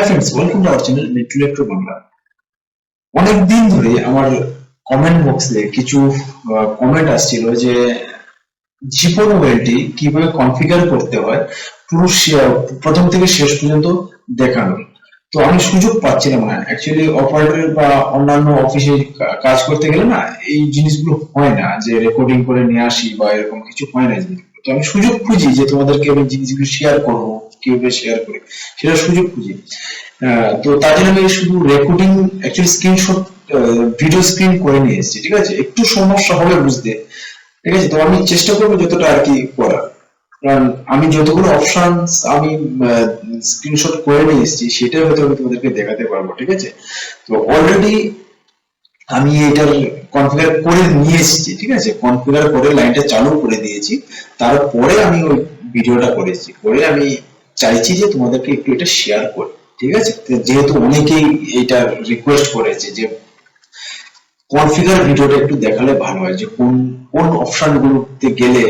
High friends, welcome to our channel mid to lecture Bangla. অনেকদিন ধরে আমার কমেন্ট বক্সে কিছু কমেন্ট আসছিল যে জিপন ওয়েলটি কিভাবে কনফিগার করতে হয় পুরো প্রথম থেকে শেষ পর্যন্ত দেখানো। তো আমি সুযোগ পাচ্ছিলাম না অ্যাকচুয়ালি, অপারেটর বা অন্যান্য অফিসে কাজ করতে গেলে না এই জিনিসগুলো হয় না, যে রেকর্ডিং করে নিয়ে আসি বা এরকম কিছু হয় না জিনিসগুলো। তো আমি সুযোগ খুঁজি যে তোমাদেরকে আমি জিনিসগুলো শেয়ার করবো, কিভাবে শেয়ার করি সেটা সুযোগ খুঁজি। তো তার জন্য আমি শুধু recording actually screenshot video screen করে নিয়ে এসেছি। ঠিক আছে, একটু সমস্যা হবে বুঝতে, ঠিক আছে। তো আমি চেষ্টা করবো যতটা আর কি করার, কারণ আমি যতগুলো অপশন আমি স্ক্রিনশট করে নিয়ে এসেছি সেটাই হয়তো আমি তোমাদেরকে দেখাতে পারবো। ঠিক আছে, তো অলরেডি আমি এটার কনফিগার করে নিয়ে এসেছি। ঠিক আছে, কনফিগার করে লাইনটা চালু করে দিয়েছি, তারপরে আমি ওই ভিডিওটা করেছি, করে আমি চাইছি যে তোমাদেরকে একটু এটা শেয়ার করি। ঠিক আছে, যেহেতু অনেকেই এটা রিকোয়েস্ট করেছে যে কনফিগার ভিডিওটা একটু দেখালে ভালো হয়, যে কোন কোন অপশন গুলোতে গেলে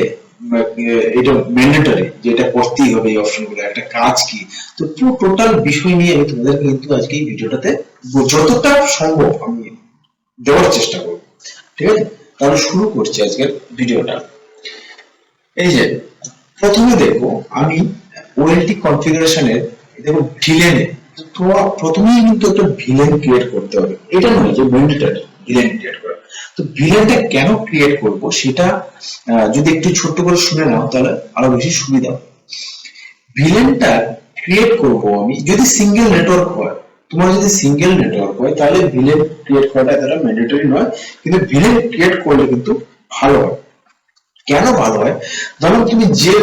এটা ম্যান্ডেটরি, যে এটা করতেই হবে, এই অপশন গুলো একটা কাজ কি। তো পুরো টোটাল বিষয় নিয়ে আমি তোমাদেরকে কিন্তু আজকে এই ভিডিওটাতে যতটা সম্ভব আমি দেওয়ার চেষ্টা করব। ঠিক আছে, তাহলে শুরু করছি আজকের ভিডিওটা। এই যে প্রথমে দেখো আমি ওএলটি কনফিগারেশনের, দেখো ভিলেনে, তোমার প্রথমেই কিন্তু একটা ভিলেন ক্রিয়েট করতে হবে। এটা নয় যে ম্যান্ডেটরি ভিলেন ক্রিয়েট করা। তো ভিলেনটা কেন ক্রিয়েট করব সেটা যদি একটু ছোট্ট করে শুনে নাও তাহলে আরো বেশি সুবিধা হবে। ভিলেনটা ক্রিয়েট করব আমি যদি সিঙ্গেল নেটওয়ার্ক হয়। তোমার যদি সিঙ্গেল নেটওয়ার্ক হয় তাহলে ভিলেন ক্রিয়েট করাটা এতটা ম্যান্ডেটরি নয়, কিন্তু ভিলেন ক্রিয়েট করলে কিন্তু ভালো হয়। কেন ভালো হয়? ধরো তুমি যে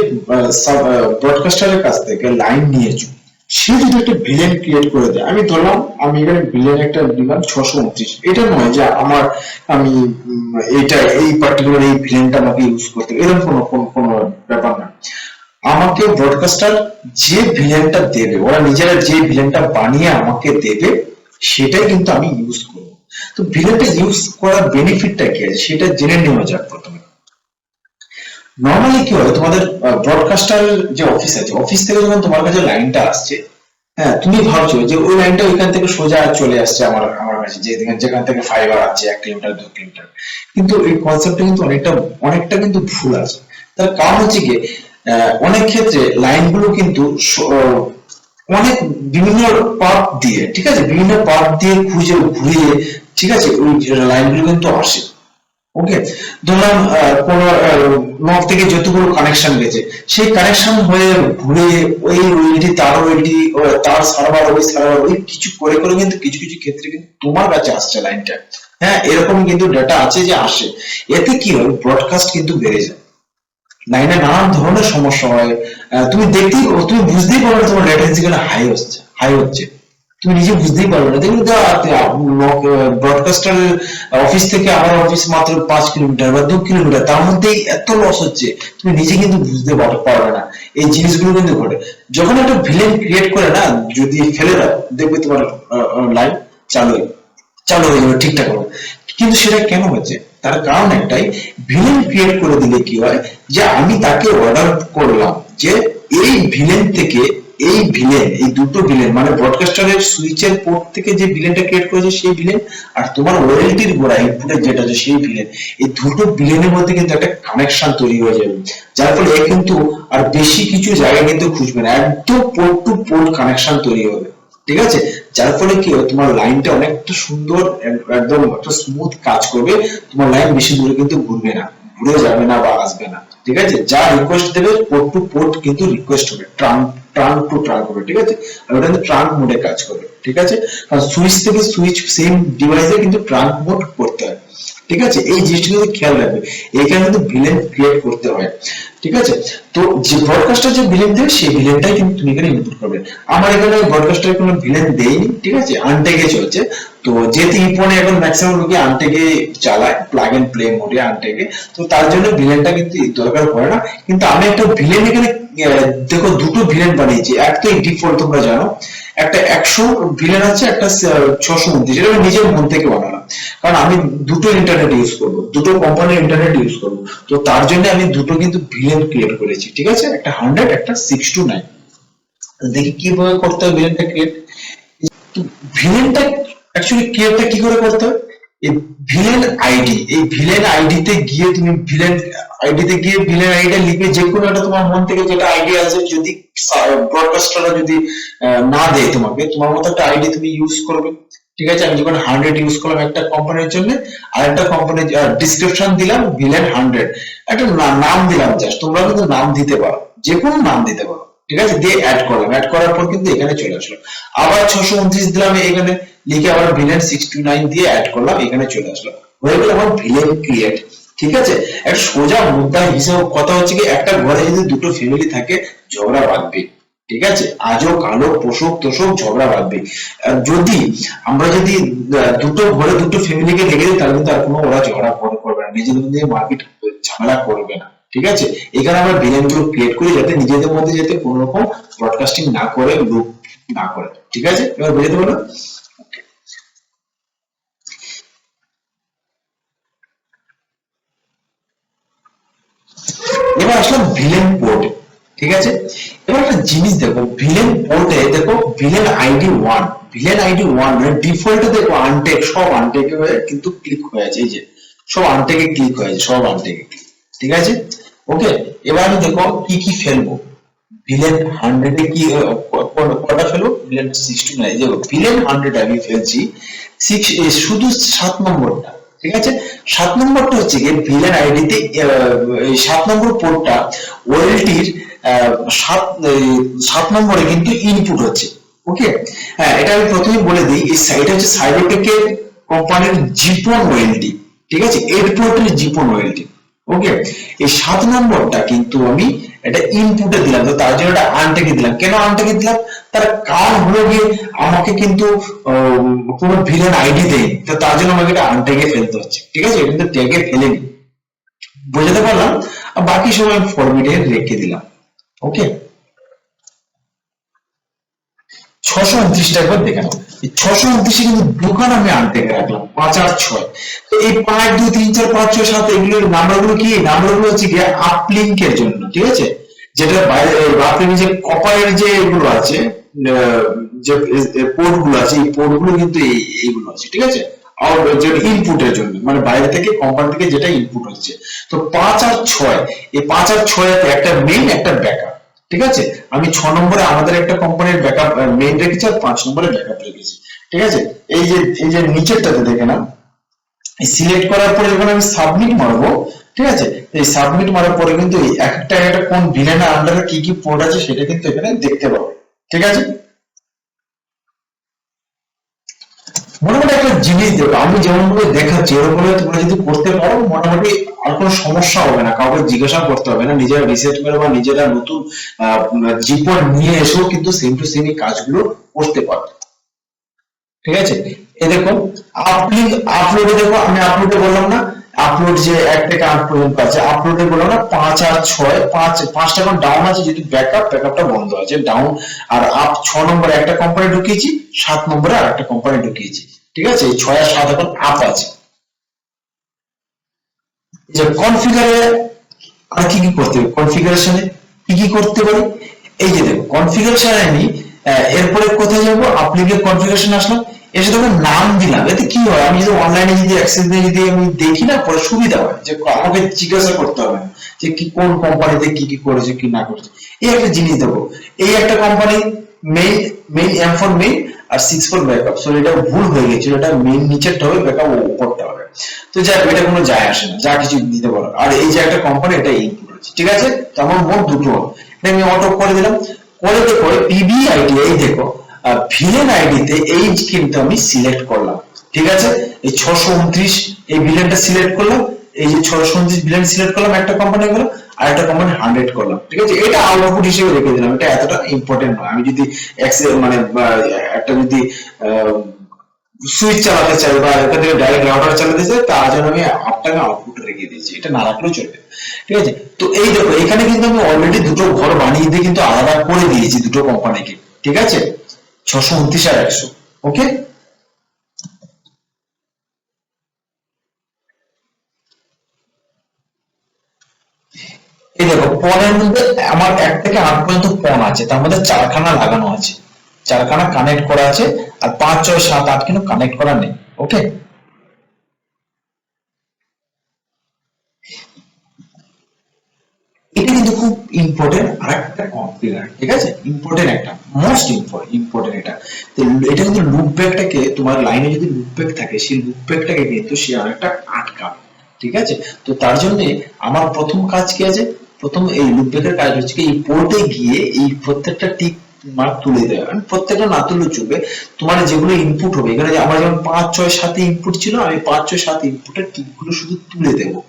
ব্রডকাস্টারের কাছ থেকে লাইন নিয়েছো, সে যদি একটা ভিলেন ক্রিয়েট করে দেয়, আমি ধরলাম আমি এখানে ভিলেন একটা দিলাম 629, এটা নয় যে আমার আমি এইটা এই পার্টিকুলার এই ভিলেনটা আমাকে ইউজ করতে হবে, এরকম কোনো ব্যাপার না। আমাকে ব্রডকাস্টার যে ভিলেনটা দেবে, ওরা নিজেরা যে ভিলেনটা বানিয়ে আমাকে দেবে সেটাই কিন্তু আমি ইউজ করবো। তো ভিলেনটা ইউজ করার বেনিফিটটা কি আছে সেটা জেনে নেওয়া যাক প্রথমে। নর্মালি কি হয়, তোমাদের ব্রডকাস্টার যে অফিস আছে, অফিস থেকে যখন তোমার কাছে লাইনটা আসছে, হ্যাঁ তুমি ভাবছো যে ওই লাইনটা ওইখান থেকে সোজা চলে আসছে আমার আমার কাছে, যেখান থেকে ফাইবার আছে 1 কিলোমিটার 2 কিলোমিটার। কিন্তু এই কনসেপ্টটা কিন্তু অনেকটা কিন্তু ভুল আছে। তার কারণ হচ্ছে কি, অনেক ক্ষেত্রে লাইনগুলো কিন্তু অনেক বিভিন্ন পাথ দিয়ে, ঠিক আছে, বিভিন্ন পাথ দিয়ে খুঁজে ঘুরিয়ে, ঠিক আছে, ওই লাইনগুলো কিন্তু আসে। ওকে, ধরলাম কোন নর্থ থেকে যতগুলো কানেকশন গেছে, সেই কানেকশন হয়ে ঘুরে ওই ওইটি তার ওইটি তার সার্ভার ওই সার্ভার ওই কিছু করে করে কিন্তু কিছু কিছু ক্ষেত্রে কিন্তু তোমার কাছে আসছে লাইনটা। হ্যাঁ, এরকম কিন্তু ডাটা আছে যে আসে। এতে কি হয়, ব্রডকাস্ট কিন্তু বেড়ে যায়, লাইনে নানান ধরনের সমস্যা হয়। তুমি বুঝতেই পারবে না তোমার ল্যাটেন্সি কেন হাই হচ্ছে, তুমি নিজে বুঝতেই পারবে না। দেখুন, ব্রডকাস্টার অফিস থেকে আমার অফিস মাত্র 5 কিলোমিটার বা 2 কিলোমিটার, তার মধ্যেই এত লস হচ্ছে, তুমি নিজে কিন্তু বুঝতে পারবে না। এই জিনিসগুলো কিন্তু ঘটে যখন একটা ভিলেন ক্রিয়েট করে না, যদি ফেলে দাও দেখবে তোমার লাইন চালু চালু হয়ে যাবে ঠিকঠাক হবে। কিন্তু সেটা কেন হচ্ছে, তার কারণ একটাই, ভিলেন ক্রিয়েট করে দিলে কি হয়, যে আমি তাকে অর্ডার করলাম যে এই ভিলেন থেকে এই ভিলেন, এই দুটো ভিলেন মানে ব্রডকাস্টারের সুইচের পোর্ট থেকে যে ভিলেনটা ক্রিয়েট করেছে সেই ভিলেন, আর তোমার ওয়েলটির গোড়া ইনপুটে যেটা আছে সেই ভিলেন, এই দুটো ভিলেনের মধ্যে কিন্তু একটা কানেকশন তৈরি হয়ে যাবে, যার ফলে কিন্তু আর বেশি কিছু জায়গা কিন্তু খুঁজবে না, একদম পোর্ট টু পোর্ট কানেকশন তৈরি হবে। ঠিক আছে, যার ফলে কি হয়, তোমার লাইনটা অনেকটা সুন্দর, একদম একটা স্মুথ কাজ করবে। তোমার লাইন বেশি দূরে কিন্তু ঘুরবে না, ঘুরে যাবে না বা আসবে না। ঠিক আছে, যা রিকোয়েস্ট দেবে পোর্ট টু পোর্ট কিন্তু রিকোয়েস্ট হবে, ট্রাঙ্ক টু ট্রাঙ্ক হবে। ঠিক আছে, আর ওটা কিন্তু ট্রাঙ্ক মোডে কাজ করবে। ঠিক আছে, কারণ সুইচ থেকে সুইচ সেম ডিভাইসে কিন্তু ট্রাঙ্ক মোড করতে হয়। ঠিক আছে, এই জিনিসটা কিন্তু খেয়াল রাখবে, এইখানে কিন্তু ভিলেন ক্রিয়েট করতে হয়। ঠিক আছে, তো যে ব্রডকাস্টার যে ভিলেন দেবে সেই ভিলেনটাই কিন্তু তুমি এখানে ইনপুট করবে। আমার এখানে ব্রডকাস্টার কোনো ভিলেন দেয়নি, ঠিক আছে, আনটেকে চলছে। তো যেহেতু ইপনে এখন ম্যাক্সিমাম লোকে আনটেকে চালায়, প্লাগ এন্ড প্লে মোডে আনটেকে, তো তার জন্য ভিলেনটা কিন্তু দরকার পড়ে না। কিন্তু আমি একটা ভিলেন এখানে দেখো দুটো ভিলেন বানিয়েছি। এক তো ডিফল্ট তোমরা জানো, একটা 100 ভিলেন আছে, একটা 629, এটা আমি নিজের মন থেকে বানালাম, কারণ আমি দুটো ইন্টারনেট ইউজ করব, দুটো কোম্পানির ইন্টারনেট ইউজ করব। তো তার জন্য আমি দুটো কিন্তু ভিলেন ক্রিয়েট করেছি। ঠিক আছে, একটা 100 একটা 629। দেখি কিভাবে করতে হবে ভিলেনটা ক্রিয়েট। তো ভিলেনটা অ্যাকচুয়ালি ক্রিয়েটটা কি করে করতে হবে? এই ভিলেন আইডি, এই ভিলেন আইডিতে গিয়ে তুমি ভিলেন আইডিটা লিখে যে কোনো একটা তোমার মন থেকে যেটা আইডিয়া আছে, যদি ব্রডকাস্টাররা যদি না দেয় তোমাকে, তোমার মতো একটা আইডি তুমি ইউজ করবে। ঠিক আছে, আমি যখন 100 ইউজ করলাম একটা কোম্পানির জন্য, আর একটা কোম্পানির ডিসক্রিপশন দিলাম ভিলেন 100, একটা নাম দিলাম, জাস্ট তোমরা কিন্তু নাম দিতে পারো, যে কোনো নাম দিতে পারো। ঠিক আছে, দিয়ে অ্যাড করলাম, অ্যাড করার পর কিন্তু এখানে চলে আসলো। আবার 629 দিলাম এখানে, লিখে আবার ভিলেন 629 দিয়ে অ্যাড করলাম, এখানে চলে আসলো, হয়ে গেল আমার ভিলেন ক্রিয়েট। ঠিক আছে, একটা সোজা মুদ্রা হিসেবে কথা হচ্ছে কি, একটা ঘরে যদি দুটো ফ্যামিলি থাকে, ঝগড়া বাঁধবে। ঠিক আছে, আজও কালো পোষক তোষক ঝগড়া বাঁধবে। যদি আমরা যদি দুটো ঘরে দুটো ফ্যামিলিকে রেখে দিই, তাহলে কিন্তু আর কোনো ওরা ঝগড়া করবে না, নিজেদের মধ্যে মারপিট ঝামেলা করবে না। ঠিক আছে, এখানে আমরা ভিলেন গুলো ক্রিয়েট করি যাতে নিজেদের মধ্যে যাতে কোনো রকম ব্রডকাস্টিং না করে, লুপ না করে। ঠিক আছে, এবার বুঝতে পারলো? এবার আসলাম ভিলেন পোর্ট। ঠিক আছে, এবার একটা জিনিস দেখো, ভিলেন পোর্টে দেখো ভিলেন আইডি 1, ভিলেন আইডি 1 মানে ডিফল্টে দেখো আনটেক, সব আনটেকে হয়ে কিন্তু ক্লিক হয়ে আছে, এই যে সব আনটেকে ক্লিক হয়েছে, সব আনটেকে। ঠিক আছে, ওকে। এবার আমি দেখো কি কি ফেলবো, ভিলেন 100 এ কি কটা ফেলবো, ভিলেন 69, দেখো ভিলেন 100 আমি ফেলছি 6, শুধু 7 নম্বরটা। ঠিক আছে, 7 নম্বরটা হচ্ছে গিয়ে ভিলেন আইডিতে, এই 7 নম্বর পোর্টটা ওএলটির 7 নম্বরে কিন্তু ইনপুট হচ্ছে। ওকে, হ্যাঁ এটা আমি প্রথমে বলে দিই, এই সাইটটা হচ্ছে সাইবারটেকের কোম্পানির জিপন ওএলটি। ঠিক আছে, 8 পোর্টের জিপন ওএলটি। ওকে, এই 7 নম্বরটা কিন্তু আমি এটা ইনপুটে দিলাম, তো তার জন্য এটা আনটেকে দিলাম। কেন আনটেকে দিলাম? তার কারণ হলো গিয়ে আমাকে কিন্তু কোনো ভিলেন আইডি দেয়, তো তার জন্য আমাকে এটা আনটেকে ফেলতে হচ্ছে। ঠিক আছে, এটা কিন্তু ট্যাগে ফেলেনি, বোঝাতে পারলাম? আর বাকি সময় ফরম্যাটে রেখে দিলাম। ওকে, 629টা একবার দেখে নাও, এই 629 কিন্তু দোকান আমি আনটেকে রাখলাম 5 আর 6। তো এই 5 2 3 4 5 6 7 এগুলোর নাম্বারগুলো কি, নাম্বারগুলো হচ্ছে গিয়ে আপলিঙ্কের জন্য। ঠিক আছে, যেটা বাইরে আপনি যে কপারের যে এগুলো আছে, আহ, যে পোর্ট গুলো আছে, এই পোর্ট গুলো কিন্তু এইগুলো আছে। ঠিক আছে, আর যে ইনপুটের জন্য, মানে বাইরে থেকে কোম্পানি থেকে যেটা ইনপুট হচ্ছে। তো 5 আর 6, এই 5 আর 6 একটা মেইন একটা ব্যাকআপ। ঠিক আছে, আমি 6 নম্বরে আমাদের একটা কোম্পানির ব্যাকআপ মেইন রেখেছি, আর 5 নম্বরে ব্যাকআপ রেখেছি। ঠিক আছে, এই যে নিচেরটাতে দেখে না, সিলেক্ট করার পরে যখন আমি সাবমিট মারবো, ঠিক আছে, এই সাবমিট মারার পরে কিন্তু এই একটা কোন ভিলেনের আন্ডারে কি কি পোর্ট আছে সেটা কিন্তু এখানে দেখতে পাবো। ঠিক আছে, মোটামুটি একটা জিনিস দেখো, আমি যেমন ভাবে দেখাচ্ছি এরকম ভাবে তোমরা যদি করতে পারো, মোটামুটি আর কোনো সমস্যা হবে না, কাউকে জিজ্ঞাসা করতে হবে না, নিজেরা রিসেট করে বা নিজেরা নতুন জীবন নিয়ে এসেও কিন্তু সেম টু সেম কাজগুলো করতে পারবে। ঠিক আছে, এ দেখো আপলোডে দেখো, আমি আপলোডে বললাম না, আপলোড যে 1 থেকে 8 পর্যন্ত আছে, আপলোডে বললাম না 5 আর 6, 5টা এখন ডাউন আছে, যেহেতু ব্যাকআপটা বন্ধ আছে, ডাউন। আর আপ 6 নম্বরে একটা কোম্পানি ঢুকিয়েছি, 7 নম্বরে আর একটা কোম্পানি ঢুকিয়েছি। ঠিক আছে, 6 আর 7 এখন আপ আছে। যে কনফিগারে আর কি কি করতে হবে, কনফিগারেশনে কি কি করতে পারি, এই যে দেখো কনফিগারেশনে আমি এরপরে কোথায় যাবো, অ্যাপ্লিকেশন কনফিগারেশন আসলাম, এসে তখন নাম দিলাম। এতে কি হয়, আমি যদি অনলাইনে যদি অ্যাক্সেস দিয়ে যদি আমি দেখি না, পরে সুবিধা হয় যে আমাকে জিজ্ঞাসা করতে হবে না যে কি কোন কোম্পানিতে কি কি করেছে কি না করেছে। এই একটা জিনিস দেখো, এই একটা company main, M for main আর 6 ফর ব্যাকআপ, সো এটা ভুল হয়ে গেছিল, এটা মেইন নিচেরটা হবে, ব্যাকআপ উপরটা হবে। তো যাই হোক, এটা কোনো যায় আসে না, যা কিছু দিতে পারো। আর এই যে একটা কোম্পানি, এটা ইনপুট হচ্ছে। ঠিক আছে, তো আমার মোট দুটো হবে, এটা আমি অটো করে দিলাম। করে দিয়ে পরে পিবি আইডি, এই দেখো ভিলেন আইডিতে এই কিন্তু আমি সিলেক্ট করলাম। ঠিক আছে, এই 629 এই ভিলেনটা সিলেক্ট করলাম, এই যে 629 ভিলেন সিলেক্ট করলাম, একটা কোম্পানি গেল, আর একটা কোম্পানি 100 করলাম। ঠিক আছে, এটা আউটপুট হিসেবে রেখে দিলাম, এটা এতটা ইম্পর্টেন্ট নয়। আমি যদি মানে একটা যদি সুইচ চালাতে চাই বা এখান থেকে ডাইরেক্ট রাউটার চালাতে চাই, তার জন্য আমি আপটাকে আউটপুট রেখে দিয়েছি, এটা না রাখলেও চলবে। ঠিক আছে, তো এই দেখো এখানে কিন্তু আমি অলরেডি দুটো ঘর বানিয়ে দিয়ে কিন্তু আলাদা করে দিয়েছি দুটো কোম্পানিকে। ঠিক আছে, 629 আর 100। ওকে, এই দেখো পনের মধ্যে আমার 1 থেকে 8 পর্যন্ত পন আছে, তার মধ্যে 4খানা লাগানো আছে। চারখানা কানেক্ট করা আছে, আর 5 6 7 8 কিন্তু কানেক্ট করা নেই। ওকে, এটা কিন্তু খুব ইম্পর্টেন্ট আরেকটা কনফিগার, ঠিক আছে, ইম্পর্টেন্ট একটা, মোস্ট ইম্পর্টেন্ট এটা। তো এটা কিন্তু লুপ ব্যাকটাকে, তোমার লাইনে যদি লুপ ব্যাক থাকে সেই লুপ ব্যাকটাকে কিন্তু সে অনেকটা আটকাবে, ঠিক আছে। তো তার জন্য আমার প্রথম কাজ কি আছে, প্রথম এই লুপ ব্যাকের কাজ হচ্ছে কি এই পোর্টে গিয়ে এই প্রত্যেকটা টিক মার্ক তুলে দেওয়া, প্রত্যেকটা না তুললে চলবে, তোমার যেগুলো ইনপুট হবে, এখানে আমার যেমন 5 6 7 ইনপুট ছিল, আমি 5 6 7 ইনপুটের টিকগুলো শুধু তুলে দেবো,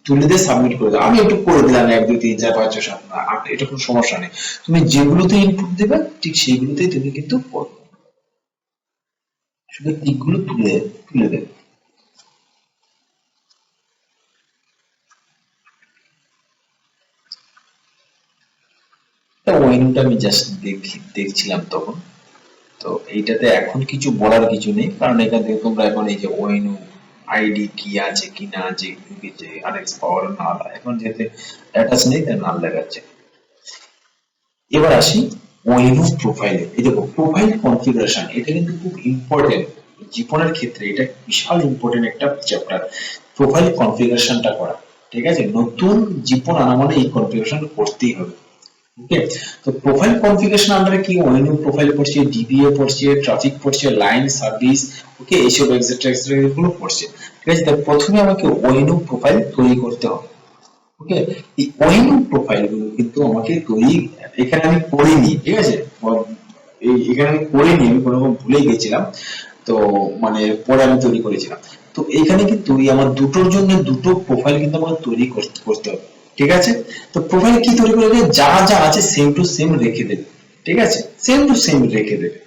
তুলে দিয়ে সাবমিট করে দাও। আমি একটু করে দিলাম 1 2 3 4 5 6 7 8, এটা কোনো সমস্যা নেই। তুমি যেগুলোতে ইনপুট দেবে ঠিক সেইগুলোতেই তুমি কিন্তু করবে, শুধু টিকগুলো তুলে তুলে দেবে। ওয়েনুটা আমি জাস্ট দেখছিলাম তখন। তো এইটাতে এখন কিছু বলার কিছু নেই, কারণ এখান থেকে তোমরা এখন এই যে ওয়েনু আইডি কি আছে কি না আছে, আরএক্স পাওয়ার না, এখন যেতে অ্যাটাচ নেই তাই নাল দেখাচ্ছে। এবার আসি ওয়েনু প্রোফাইলে। এই দেখো প্রোফাইল কনফিগারেশন, এটা কিন্তু খুব ইম্পর্টেন্ট জীবনের ক্ষেত্রে, এটা বিশাল ইম্পর্টেন্ট একটা চ্যাপ্টার, প্রোফাইল কনফিগারেশনটা করা, ঠিক আছে। নতুন জীবন আনা মানে এই কনফিগারেশন করতেই হবে। ওকে, তো প্রোফাইল কনফিগারেশন আন্ডারে কি ওয়েনু প্রোফাইল পড়ছে, ডিবিএ পড়ছে, ট্রাফিক পড়ছে, লাইন সার্ভিস, ওকে, এইসব এক্সেট্রা এক্সেট্রা এগুলো পড়ছে, ঠিক আছে। তার প্রথমে আমাকে ওয়েনু প্রোফাইল তৈরি করতে হবে। ওকে, এই ওয়েনু প্রোফাইল গুলো কিন্তু আমাকে তৈরি, এখানে আমি করিনি, ঠিক আছে, এখানে আমি করিনি, আমি কোনো রকম ভুলে গেছিলাম, তো মানে পরে আমি তৈরি করেছিলাম। তো এখানে কিন্তু আমার দুটোর জন্য দুটো প্রোফাইল কিন্তু আমাকে তৈরি করতে হবে, ঠিক আছে। তো প্রোফাইল কি তৈরি করবে, যা যা আছে সেম টু সেম রেখে দেবে, ঠিক আছে, সেম টু সেম রেখে দেবে,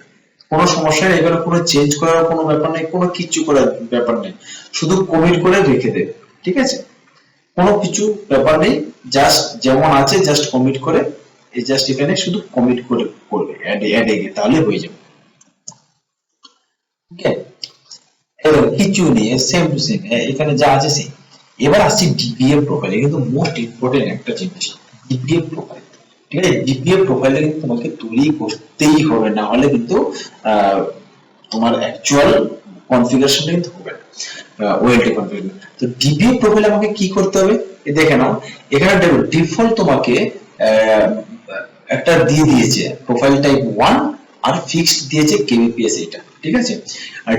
কোনো সমস্যা নেই, এখানে কোনো চেঞ্জ করার কোনো ব্যাপার নেই, কোনো কিছু করার ব্যাপার নেই, শুধু কমিট করে রেখে দেবে, ঠিক আছে, কোনো কিছু ব্যাপার নেই, জাস্ট যেমন আছে জাস্ট কমিট করে, এই জাস্ট এখানে শুধু কমিট করে করবে, অ্যাড গিয়ে তাহলে হয়ে যাবে। ওকে, এবার কিছু নিয়ে সেম টু সেম এখানে যা আছে সেম। এবার আসছি ডিপিএফ প্রোফাইল, কিন্তু মোস্ট ইম্পর্টেন্ট একটা জিনিস ডিপিএফ প্রোফাইল, ঠিক আছে। ডিপিএফ প্রোফাইলে কিন্তু তোমাকে তৈরি করতেই হবে, না হলে কিন্তু তোমার অ্যাকচুয়াল কনফিগারেশনটা কিন্তু হবে না, ওএলটি কনফিগারেশন। তো ডিপিএফ প্রোফাইলে আমাকে কি করতে হবে, দেখে নাও, এখানে দেখো ডিফল্ট তোমাকে একটা দিয়ে দিয়েছে প্রোফাইল টাইপ 1, আর ফিক্সড দিয়েছে কেবিপিএস, এটা ঠিক আছে। আর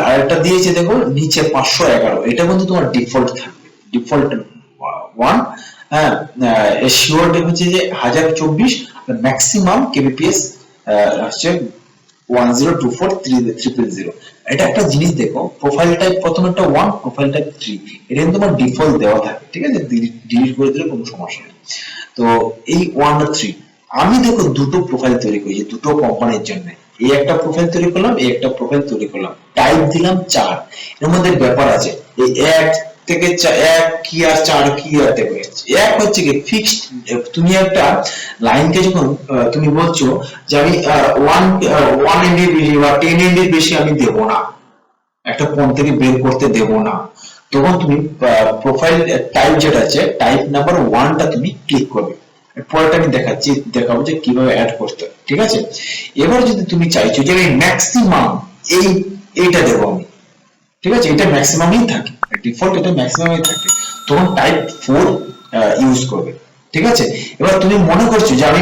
আরেকটা দিয়েছে দেখো নিচে 511, এটা কিন্তু তোমার ডিফল্ট থাকবে, ডিফল্ট 1, হ্যাঁ, শিওর হচ্ছে যে 1024, ম্যাক্সিমাম কেবিপিএস হচ্ছে 1024,300। এটা একটা জিনিস দেখো, প্রোফাইল টাইপ প্রথমে একটা 1, প্রোফাইল টাইপ 3, এটা কিন্তু তোমার ডিফল্ট দেওয়া থাকে, ঠিক আছে, ডিলিট করে দিলে কোনো সমস্যা নেই। তো এই 1 আর 3 আমি দেখো দুটো প্রোফাইল তৈরি করেছি দুটো কোম্পানির জন্য, এই একটা প্রোফাইল তৈরি করলাম, এই একটা প্রোফাইল তৈরি করলাম, টাইপ দিলাম 4। এর মধ্যে ব্যাপার আছে, এই 1 থেকে 1 কি আর 4 কি আর দেখো, 1 হচ্ছে কি ফিক্সড, তুমি একটা লাইনকে যখন তুমি বলছো যে আমি 1 এমবি বেশি বা 10 এমবি বেশি আমি দেব না, একটা ফোন থেকে বের করতে দেব না, তখন তুমি প্রোফাইল টাইপ যেটা আছে টাইপ নাম্বার 1টা তুমি ক্লিক করবে। পরেরটা আমি দেখাবো যে কিভাবে অ্যাড করতে হবে, ঠিক আছে। এবার যদি তুমি চাইছো যে আমি ম্যাক্সিমাম এইটা দেবো আমি, ঠিক আছে, এটা ম্যাক্সিমামই থাকে, ডিফল্ট এটা ম্যাক্সিমামই থাকে, তখন টাইপ 4 ইউজ করবে, ঠিক আছে। এবার তুমি মনে করছো যে আমি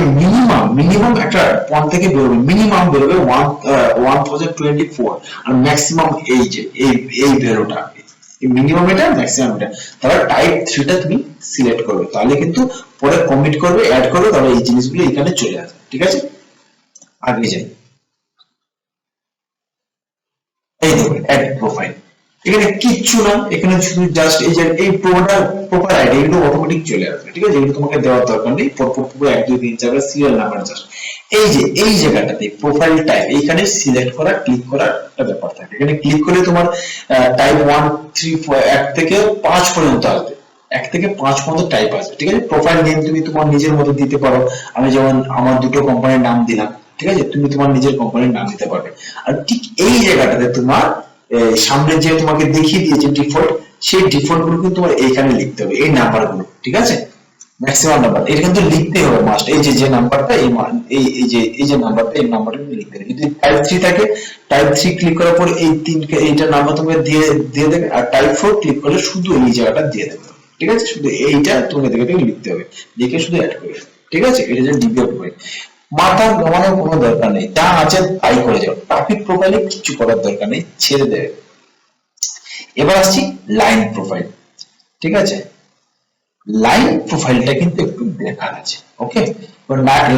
মিনিমাম একটা পয়েন্ট থেকে বেরোবে, মিনিমাম বেরোবে 1024, আর ম্যাক্সিমাম এই যে এই ভ্যালুটা, মিনিমাম এটা ম্যাক্সিমাম এটা, তাহলে টাইপ 3টা তুমি সিলেক্ট করবে, তাহলে কিন্তু পরে কমিট করবে, অ্যাড করবে, তাহলে এই জিনিসগুলো এখানে চলে আসবে, ঠিক আছে। আগে যাই, এই দেখুন অ্যাড প্রোফাইল, এখানে কিচ্ছু না, এখানে শুধু জাস্ট এই যে এই প্রোফাইল আইডি এগুলো অটোমেটিক চলে আসবে, ঠিক আছে, এগুলো তোমাকে দেওয়ার দরকার নেই, পরপর পুরো 1 2 3 4 সিরিয়াল নাম্বার জাস্ট এই যে এই জায়গাটাতে প্রোফাইল টাইপ এইখানে সিলেক্ট করা, ক্লিক করার একটা ব্যাপার থাকে, এখানে ক্লিক করলে তোমার টাইপ 1 3 4 1 থেকে 5 পর্যন্ত আসবে, 1 থেকে 5 পর্যন্ত টাইপ আসবে, ঠিক আছে। প্রোফাইল নেম তুমি তোমার নিজের মতো দিতে পারো, আমি যেমন আমার দুটো কোম্পানির নাম দিলাম, ঠিক আছে, তুমি তোমার নিজের কোম্পানির নাম দিতে পারবে। আর ঠিক এই জায়গাটাতে তোমার সামনে যে তোমাকে দেখিয়ে দিয়েছে ডিফল্ট, সেই ডিফল্ট গুলো কিন্তু তোমার এইখানে লিখতে হবে, এই নাম্বার গুলো, ঠিক আছে। ম্যাক্সিমাম নাম্বার এটা কিন্তু লিখতে হবে মাস্ট, এই যে যে নাম্বারটা এই যে নাম্বারটা এই নাম্বারটা কিন্তু লিখতে হবে। যদি টাইপ 3 থাকে, টাইপ 3 ক্লিক করার পর এই তিন এইটা নাম্বার তুমি দিয়ে দিয়ে দেবে, আর টাইপ 4 ক্লিক করলে শুধু এই জায়গাটা দিয়ে দেবে, ঠিক আছে? শুধু এইটা তুমি দেখে লিখতে হবে, লিখে শুধু অ্যাড করবে, ঠিক আছে? এটা যে ডিবেট হবে, মাথা ঘামানোর কোনো দরকার নেই, যা আছে তাই করে যাও, ট্রাফিক প্রোফাইলে কিছু করার দরকার নেই, ছেড়ে দেবে। এবার আসছি লাইন প্রোফাইল, ঠিক আছে? লাইন প্রোফাইলটা কিন্তু একটু দেখার আছে, ওকে?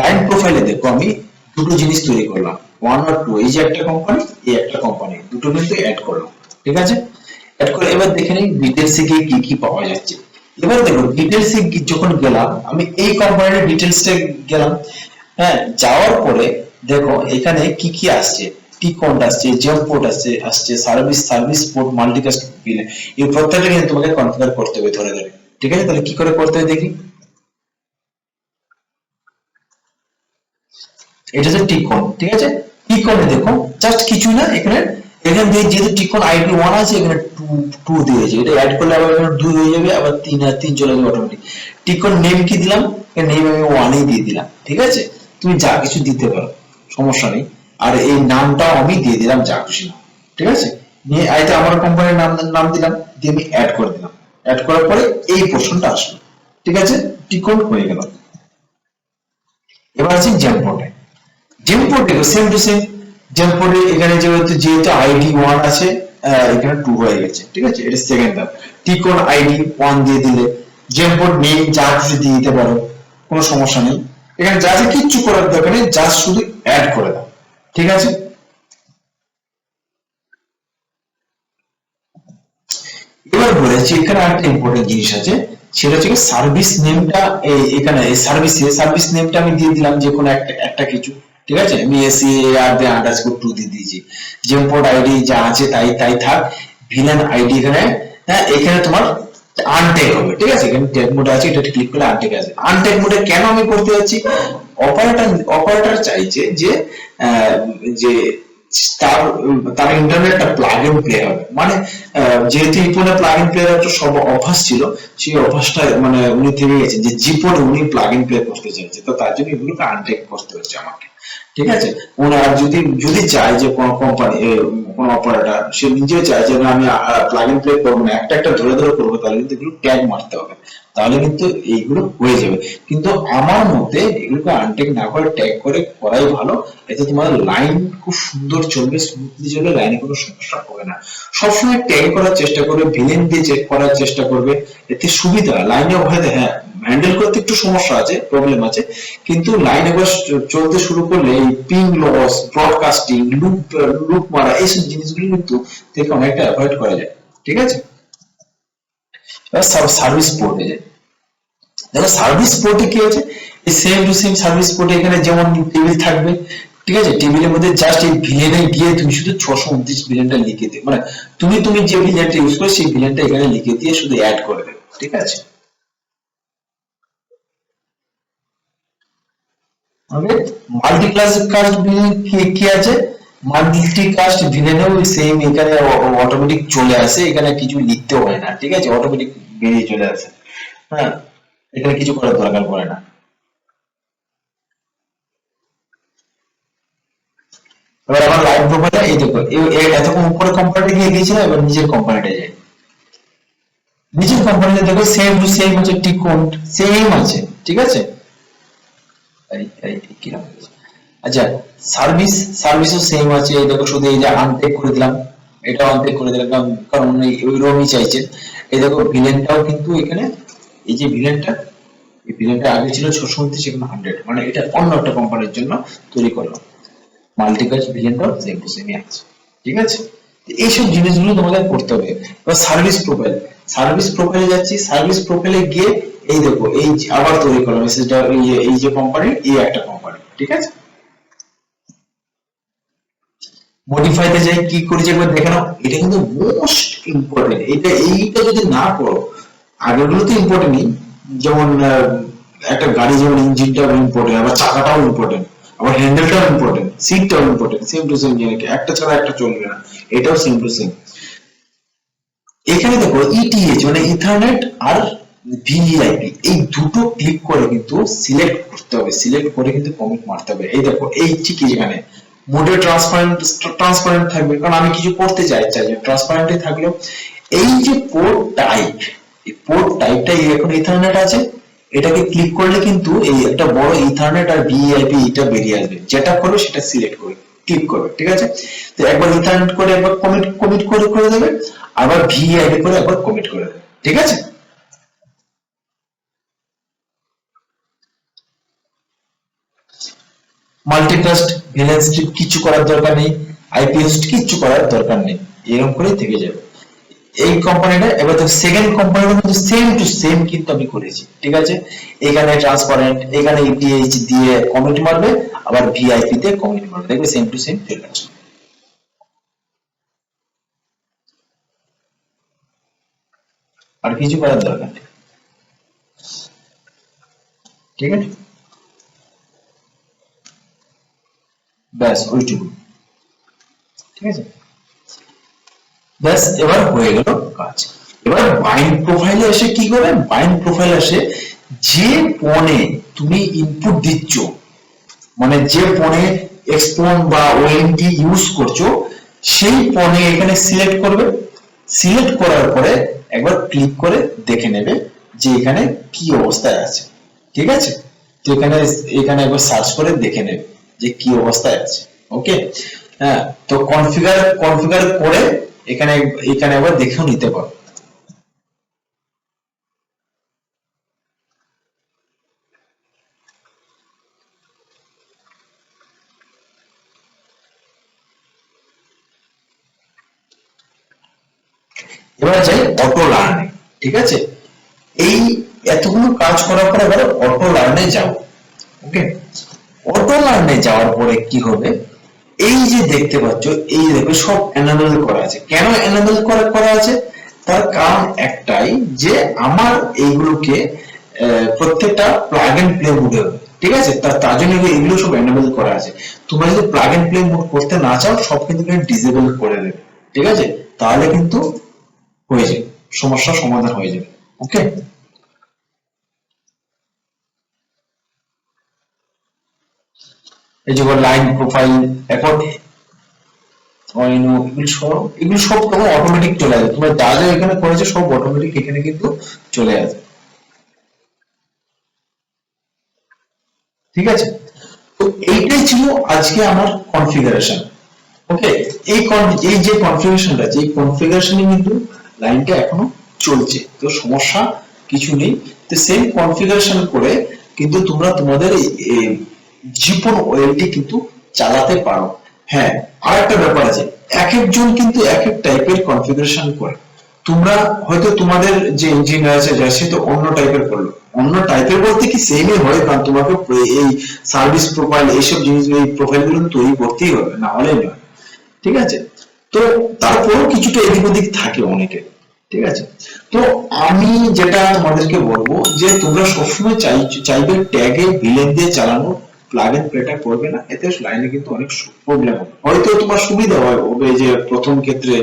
লাইন প্রোফাইলে দেখো আমি দুটো জিনিস তৈরি করলাম, ওয়ান আর টু, এই যে একটা কোম্পানি, এই একটা কোম্পানি, দুটো কিন্তু অ্যাড করলাম, ঠিক আছে? অ্যাড করে এবার দেখে নিই ডিটেলসে গিয়ে কি কি পাওয়া যাচ্ছে। এবার দেখো ডিটেলসে যখন গেলাম আমি এই কোম্পানির ডিটেলসে গেলাম, হ্যাঁ, যাওয়ার পরে দেখো এখানে কি কি আসছে, টিকন্ট আসছে, জেম পোর্ট আসছে আসছে সার্ভিস পোর্ট, মাল্টিকাস্ট বিল, এই প্রত্যেকটা কিন্তু তোমাকে কনফিগার করতে হবে ধরে ধরে, ঠিক আছে? তাহলে কি করে করতে হয় দেখি। এটা হচ্ছে টিকন, ঠিক আছে? টিকনে দেখো জাস্ট কিছু না, এখানে এখানে দিয়ে যেহেতু টিকন আইডি 1 আছে, এখানে 2 দিয়েছে, এটা অ্যাড করলে আবার এখানে 2 হয়ে যাবে, আবার 3 আর 3 চলে যাবে অটোমেটিক। টিকন নেম কি দিলাম, নেম আমি 1 ই দিয়ে দিলাম, ঠিক আছে? তুমি যা কিছু দিতে পারো, সমস্যা নেই। আর এই নামটাও আমি দিয়ে দিলাম যা খুশি নাম, ঠিক আছে? নিয়ে আইতে আমার কোম্পানির নাম নাম দিলাম, দিয়ে আমি অ্যাড করে দিলাম। অ্যাড করার পরে এই পোর্শনটা আসলো, ঠিক আছে? টিকন হয়ে গেল। এবার আছে জ্যামপটে, জেমপোর্টে সেম টু সেম, জেমপোর্টে এখানে যেহেতু আইডি 1 আছে, এখানে 2 হয়ে গেছে, ঠিক আছে? এটা সেকেন্ড ধাপ। টিকন আইডি 1 দিয়ে দিলে, জেমপোর্ট নেম যা কিছু দিয়ে দিতে পারো, কোনো সমস্যা নেই। এখানে যা যা কিচ্ছু করার দরকার নেই, জাস্ট শুধু অ্যাড করে দাও, ঠিক আছে? এবার বলেছি এখানে একটা ইম্পর্টেন্ট জিনিস আছে, সেটা হচ্ছে সার্ভিস নেমটা, এখানে সার্ভিস নেমটা আমি দিয়ে দিলাম যে কোনো একটা একটা কিছু, ঠিক আছে? আমি এসি আর দিয়ে আন্ডারস্কোর 2 দিয়ে দিয়েছি। জেমপোর্ট আইডি যা আছে তাই তাই থাক। ভিলেন আইডি এখানে, হ্যাঁ, এখানে তোমার আনটেক হবে, ঠিক আছে? এখানে টেক মোড আছে, এটা ক্লিক করলে আনটেক আছে। আনটেক মোডে কেন আমি করতে যাচ্ছি, অপারেটর চাইছে যে যে তার তার ইন্টারনেটটা প্লাগ ইন প্লে হবে, মানে যেহেতু ইপনে প্লাগ ইন প্লে একটা সব অভ্যাস ছিল, সেই অভ্যাসটা মানে উনি থেমে গেছেন, যে জিপনে উনি প্লাগ ইন প্লে করতে চাইছে, তো তার জন্য এগুলোকে আনটেক করতে হচ্ছে আমাকে, ঠিক আছে? ওনার যদি যদি চায় যে কোনো কোম্পানি, কোনো অপারেটর সে নিজে চায় যে না আমি প্লাগ ইন প্লে করবো না, একটা একটা ধরে ধরে করবো, তাহলে কিন্তু এগুলো ট্যাগ মারতে হবে, তাহলে কিন্তু এইগুলো হয়ে যাবে। কিন্তু আমার মতে এগুলোকে আনটেক না করে ট্যাগ করে করাই ভালো, এতে তোমার লাইন খুব সুন্দর চলবে, স্মুথলি চলবে, লাইনে কোনো সমস্যা হবে না। সবসময় ট্যাগ করার চেষ্টা করবে, ভিলেন দিয়ে চেক করার চেষ্টা করবে, এতে সুবিধা। লাইনে হয়তো হ্যাঁ হ্যান্ডেল করতে একটু সমস্যা আছে, প্রবলেম আছে, কিন্তু লাইন একবার চলতে শুরু করলে এই পিং লস, ব্রডকাস্টিং, লুপ মারা, এইসব জিনিসগুলো কিন্তু থেকে অনেকটা অ্যাভয়েড করা যায়, ঠিক আছে? এবার সার্ভিস পোর্টে যায়, দেখো সার্ভিস পোর্টে কি আছে, এই সেম টু সেম সার্ভিস পোর্টে এখানে যেমন টেবিল থাকবে, ঠিক আছে? টেবিলের মধ্যে জাস্ট এই ভিলেনে গিয়ে তুমি শুধু 629 ভিলেনটা লিখে দিও, মানে তুমি যে ভিলেনটা ইউজ করো সেই ভিলেনটা এখানে লিখে দিয়ে শুধু অ্যাড করে দেবে, ঠিক আছে? হবে মাল্টি ক্লাস কাস্ট ভিলেন কি আছে, মাল্টি কাস্ট ভিলেনেও সেম এখানে অটোমেটিক চলে আসে, এখানে কিছু লিখতে হয় না, ঠিক আছে? অটোমেটিক বেরিয়ে চলে আসে, হ্যাঁ, এখানে কিছু করার দরকার পড়ে না। এবার আমার লাইভ প্রোফাইলটা এই দেখো, এতক্ষণ উপরে কোম্পানিটা গিয়ে গিয়েছিল, এবার নিজের কোম্পানিটা যাই, নিজের কোম্পানিতে দেখো সেম টু সেম আছে, টিকন্ট সেম আছে, ঠিক আছে? কিরকম আচ্ছা, সার্ভিসও সেম আছে, এই দেখো শুধু এই যে আনটেক করে দিলাম, এটা আনটেক করে দিলাম, কারণ ওই রকমই চাইছে। এই দেখো ভিলেনটাও কিন্তু এখানে, এই যে ভিলেনটা, এই ভিলেনটা আগে ছিল 629, সেখানে 100, মানে এটা অন্য একটা কোম্পানির জন্য তৈরি করলাম। মাল্টিকাজ ভিলেনটাও সেম টু সেমই আছে, ঠিক আছে? এইসব জিনিসগুলো তোমাদের করতে হবে। এবার সার্ভিস প্রোফাইলে যাচ্ছি, সার্ভিস প্রোফাইলে গিয়ে এই দেখো এই আবার তৈরি করলাম মেসেজটা, এই যে কোম্পানি, এই একটা কোম্পানি, ঠিক আছে? মডিফাইতে যাই, কি করেছি একবার দেখে নাও, এটা কিন্তু মোস্ট ইম্পর্টেন্ট, এইটা যদি না করো, আগেরগুলো তো ইম্পর্টেন্টই, যেমন একটা গাড়ি যেমন ইঞ্জিনটাও ইম্পর্টেন্ট, আবার চাকাটাও ইম্পর্টেন্ট, আবার হ্যান্ডেলটাও ইম্পর্টেন্ট, সিটটাও ইম্পর্টেন্ট, সেম টু সেম জিনিস, একটা ছাড়া একটা চলবে না, এটাও সেম টু সেম। এখানে দেখো ইটিএইচ মানে ইথারনেট আর ভিইআইপি, এই দুটো ক্লিক করে কিন্তু সিলেক্ট করতে হবে, সিলেক্ট করে কিন্তু কমিট মারতে হবে। এই দেখো এই ঠিকই এখানে মোডে ট্রান্সপারেন্ট থাকবে, কারণ আমি কিছু করতে চাই যে ট্রান্সপারেন্টই থাকলো। এই যে পোর্ট টাইপ, এই পোর্ট টাইপটা এখন ইথারনেট আছে, এটাকে ক্লিক করলে কিন্তু এই একটা বড় ইথারনেট আর ভিইআইপি এটা বেরিয়ে আসবে, যেটা করবে সেটা সিলেক্ট করে ক্লিক করবে, ঠিক আছে। তো একবার ইথারনেট করে একবার কমিট করে দেবে, আবার ভিইআইপি করে একবার কমিট করে দেবে, ঠিক আছে। মাল্টিকাস্ট ভিলেন স্ট্রিপ কিছু করার দরকার নেই, আইপি হোস্ট কিছু করার দরকার নেই, এরকম করেই থেকে যাবে এই কোম্পানিটা। এবার তো সেকেন্ড কোম্পানিটা কিন্তু সেম টু সেম কিন্তু আমি করেছি, ঠিক আছে। এখানে ট্রান্সপারেন্ট, এখানে ইটিএইচ দিয়ে কমিট মারবে, আবার ভিআইপি তে কমিট মারবে, দেখবে সেম টু সেম চলে আসবে। আর কিছু করার দরকার নেই, ঠিক আছে। ব্যাস ওইটুকু, ঠিক আছে। ব্যাস এবার হয়ে গেল কাজ। এবার বাইন্ড প্রোফাইলে এসে কি করে, বাইন্ড প্রোফাইল আসে যে ফোনে তুমি ইনপুট দিচ্ছ, মানে যে ফোনে এক্সপন বা ওএমডি ইউজ করছো, সেই ফোনে এখানে সিলেক্ট করবে, সিলেক্ট করার পরে একবার ক্লিক করে দেখে নেবে যে এখানে কি অবস্থায় আছে, ঠিক আছে। তো এখানে এখানে একবার সার্চ করে দেখে নেবে যে কি অবস্থায় আছে, ওকে। হ্যাঁ, তো কনফিগার করে এখানে এখানে একবার দেখেও নিতে পারো। এবার যাই অটো লার্নে, ঠিক আছে। এই এতগুলো কাজ করার পরে এবার অটো লার্নে যাও, ওকে। অটো লার্নে যাওয়ার পরে কি হবে, এই যে দেখতে পাচ্ছ, এই দেখো সব এনাবেল করা আছে। কেন এনাবেল করা আছে, তার কারণ একটাই যে আমার এইগুলোকে প্রত্যেকটা প্লাগ এন্ড প্লে মোডে হবে, ঠিক আছে। তার জন্য এগুলো সব এনাবেল করা আছে। তোমরা যদি প্লাগ এন্ড প্লে মোড করতে না চাও, সব কিন্তু ডিসেবল করে দেবে, ঠিক আছে। তাহলে কিন্তু হয়ে যাবে, সমস্যার সমাধান হয়ে যাবে, ওকে। এই যে লাইন প্রোফাইল, এখন এগুলো সব তোমার অটোমেটিক চলে আসবে, তোমরা যা যা এখানে করেছো সব অটোমেটিক এখানে কিন্তু চলে আসবে, ঠিক আছে। তো এইটাই ছিল আজকে আমার কনফিগারেশন, ওকে। এই যে কনফিগারেশনটা আছে, এই কনফিগারেশনে কিন্তু লাইনটা এখনো চলছে, তো সমস্যা কিছু নেই। তো সেম কনফিগারেশন করে কিন্তু তোমরা তোমাদের জীবন ওয়েলটি কিন্তু চালাতে পারো। হ্যাঁ, আর একটা ব্যাপার আছে, এক একজন কিন্তু এক এক টাইপের কনফিগারেশন করে। তোমরা হয়তো তোমাদের যে ইঞ্জিনিয়ার আছে সে তো অন্য টাইপের করলো, অন্য টাইপের বলতে কি সেমই হয়, কারণ তোমাকে এই সার্ভিস প্রোফাইল এইসব জিনিস এই প্রোফাইল গুলো তৈরি করতেই হবে, না হলে নয়, ঠিক আছে। তো তারপরেও কিছুটা এদিক ওদিক থাকে অনেকের, ঠিক আছে। তো আমি যেটা তোমাদেরকে বলবো যে তোমরা সবসময় চাইবে ট্যাগে ভিলেন দিয়ে চালানো, প্লাগ এন্ড প্লেটা করবে না, এতে লাইনে কিন্তু অনেক প্রবলেম হবে। হয়তো তোমার সুবিধা হবে যে প্রথম ক্ষেত্রে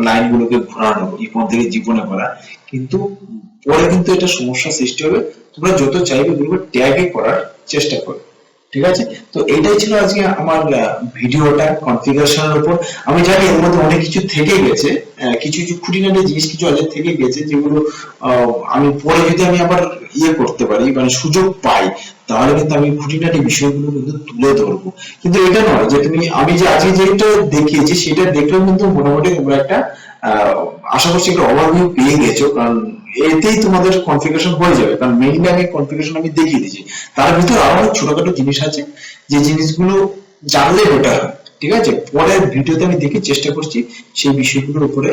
লাইন গুলোকে ঘোরানো ইপন থেকে জীবনে করা, কিন্তু পরে কিন্তু এটা সমস্যা সৃষ্টি হবে। তোমরা যত চাইবে ট্যাগে করার চেষ্টা করবে, ঠিক আছে। তো এটাই ছিল আজকে আমার ভিডিওটা কনফিগারেশনের উপর। আমি জানি এর মধ্যে অনেক কিছু থেকে গেছে, কিছু কিছু খুঁটিনাটি জিনিস কিছু আগে থেকে গেছে, যেগুলো আমি পরে যদি আমি আবার ইয়ে করতে পারি, মানে সুযোগ পাই, তাহলে কিন্তু আমি খুঁটিনাটি বিষয়গুলো কিন্তু তুলে ধরবো। কিন্তু এটা নয় যে তুমি, আমি যে আজকে যেটা দেখিয়েছি সেটা দেখলেও কিন্তু মোটামুটি তোমরা একটা আশা করছি একটা ওভারভিউ পেয়ে গেছো, কারণ এতেই তোমাদের কনফিগারেশন হয়ে যাবে, কারণ মেইনলি আমি কনফিগারেশন আমি দেখিয়ে দিয়েছি। তার ভিতরে আরো অনেক ছোটখাটো জিনিস আছে যে জিনিসগুলো জানলে বেটার হয়, ঠিক আছে। পরের ভিডিওতে আমি দেখে চেষ্টা করছি সেই বিষয়গুলোর উপরে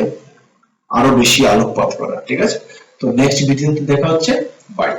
আরো বেশি আলোকপাত করা, ঠিক আছে। তো নেক্সট ভিডিওতে দেখা হচ্ছে, বাই।